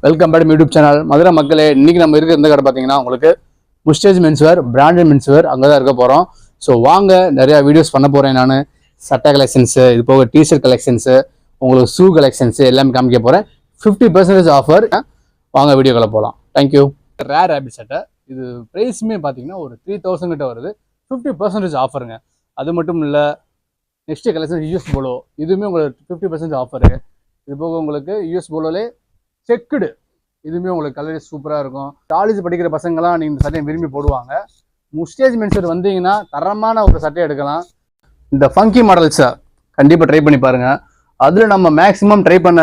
Welcome back YouTube channel. Madurai மக்களே, இன்னைக்கு நம்ம இருக்கிற இந்த கடை பார்த்தீங்கன்னா உங்களுக்கு முஸ்டேஜ் மென்ஸ்வேர், பிராண்டட் மென்ஸ்வேர் அங்கே தான் இருக்க போகிறோம். ஸோ வாங்க, நிறையா வீடியோஸ் பண்ண போகிறேன். நான் சட்டை கலெக்ஷன்ஸு, இது போக டிஷர்ட் கலெக்ஷன்ஸு, உங்களுக்கு ஷூ கலெக்ஷன்ஸு எல்லாமே காமிக்க போகிறேன். 50% ஆஃபர். வாங்க வீடியோக்குள்ள போகலாம். தேங்க்யூ. ரேர் ரேபிட் சட்டை, இது ப்ரைஸுமே பார்த்தீங்கன்னா ஒரு 3000 கிட்ட வருது. 50% ஆஃபருங்க. அது மட்டும் இல்லை, நெக்ஸ்ட் கலெக்ஷன் யூஎஸ் போலோ, இதுவுமே உங்களுக்கு 50% ஆஃபரு. இது போக உங்களுக்கு யூஎஸ் போலோலே செக்குடு, இதுவுமே உங்களுக்கு கலர் சூப்பராக இருக்கும். காலேஜ் படிக்கிற பசங்களாம் நீங்கள் இந்த சட்டையை விரும்பி போடுவாங்க. முஸ்டேஜ் மென்ஸ்வேர் வந்தீங்கன்னா தரமான ஒரு சட்டையை எடுக்கலாம். இந்த ஃபங்கி மாடல்ஸை கண்டிப்பாக ட்ரை பண்ணி பாருங்கள். அதில் நம்ம மேக்ஸிமம் ட்ரை பண்ண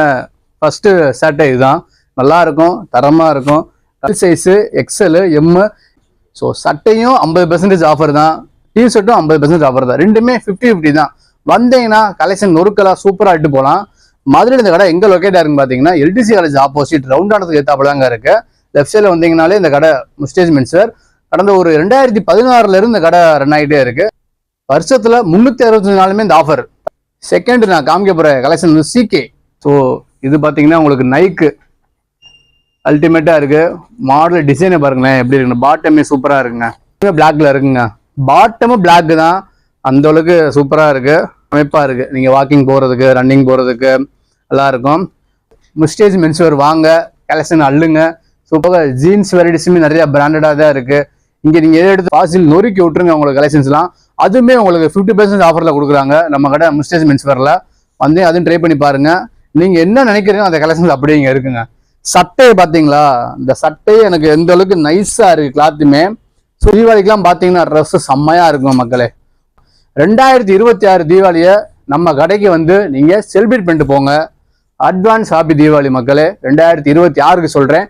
ஃபஸ்ட்டு சட்டை இதுதான். நல்லா இருக்கும், தரமாக இருக்கும். L size, XL, M. So சட்டையும் 50% ஆஃபர் தான், டிஷர்ட்டும் 50% ஆஃபர் தான். ரெண்டுமே 50-50 தான். வந்தீங்கன்னா கலெக்ஷன் நொறுக்கலாக சூப்பராக இட்டு போகலாம். மதுரையில் இந்த கடை எங்கே லொக்கேட் ஆகுன்னு பார்த்தீங்கன்னா எல்டிசி காலேஜ் ஆப்போசிட் ரவுண்டானதுக்கு ஏற்றாப்புலாங்க இருக்கு. லெஃப்ட் சைடில் வந்தீங்கனாலே இந்த கடை முஸ்டேஜ் மென்ஸ்வேர். கடந்த ஒரு 2016 இந்த கடை ரன் ஆகிட்டே இருக்கு. வருஷத்துல 365 நாளுமே இந்த ஆஃபர். செகண்ட் நான் காமிக்க போற கலெக்ஷன் வந்து சிகே. ஸோ இது பார்த்தீங்கன்னா உங்களுக்கு நைக்கு அல்டிமேட்டா இருக்கு. மாடல் டிசைனை பாருங்களேன் எப்படி இருக்குங்க. பாட்டமே சூப்பரா இருக்குங்க. பிளாக்ல இருக்குங்க. பாட்டமும் பிளாக் தான். அந்த அளவுக்கு சூப்பரா இருக்கு, அமைப்பா இருக்கு. நீங்க வாக்கிங் போறதுக்கு, ரன்னிங் போறதுக்கு நல்லா இருக்கும். முஸ்டேஜ் மென்ஸ்வேர் வாங்க, கலெக்ஷன் அள்ளுங்க. சூப்பராக ஜீன்ஸ் வெரைட்டிஸுமே நிறைய பிராண்டடாக தான் இருக்கு. இங்க நீங்க எதை எடுத்து பாசில் நொறுக்கி விட்டுருங்க உங்களுக்கு கலெக்ஷன்ஸ்லாம். அதுவுமே உங்களுக்கு 50% ஆஃபர்ல கொடுக்குறாங்க நம்ம கடை முஸ்டேஜ் மென்ஸ்வேர்ல. வந்து அதுவும் ட்ரை பண்ணி பாருங்க. நீங்க என்ன நினைக்கிறீங்க அந்த கலெக்ஷன்ஸ் அப்படியே இங்க இருக்குங்க. சட்டையை பார்த்தீங்களா, இந்த சட்டையே எனக்கு எந்த அளவுக்கு நைஸா இருக்கு. கிளாத்துமே ஸோ தீபாவளிக்கெல்லாம் பார்த்தீங்கன்னா ட்ரெஸ் செம்மையா இருக்கும் மக்களே. 2026 தீபாவளியை நம்ம கடைக்கு வந்து நீங்க செலிப்ரேட் பண்ணிட்டு போங்க. அட்வான்ஸ் ஹாப்பி தீபாவளி மக்களே. 2026க்கு சொல்றேன்.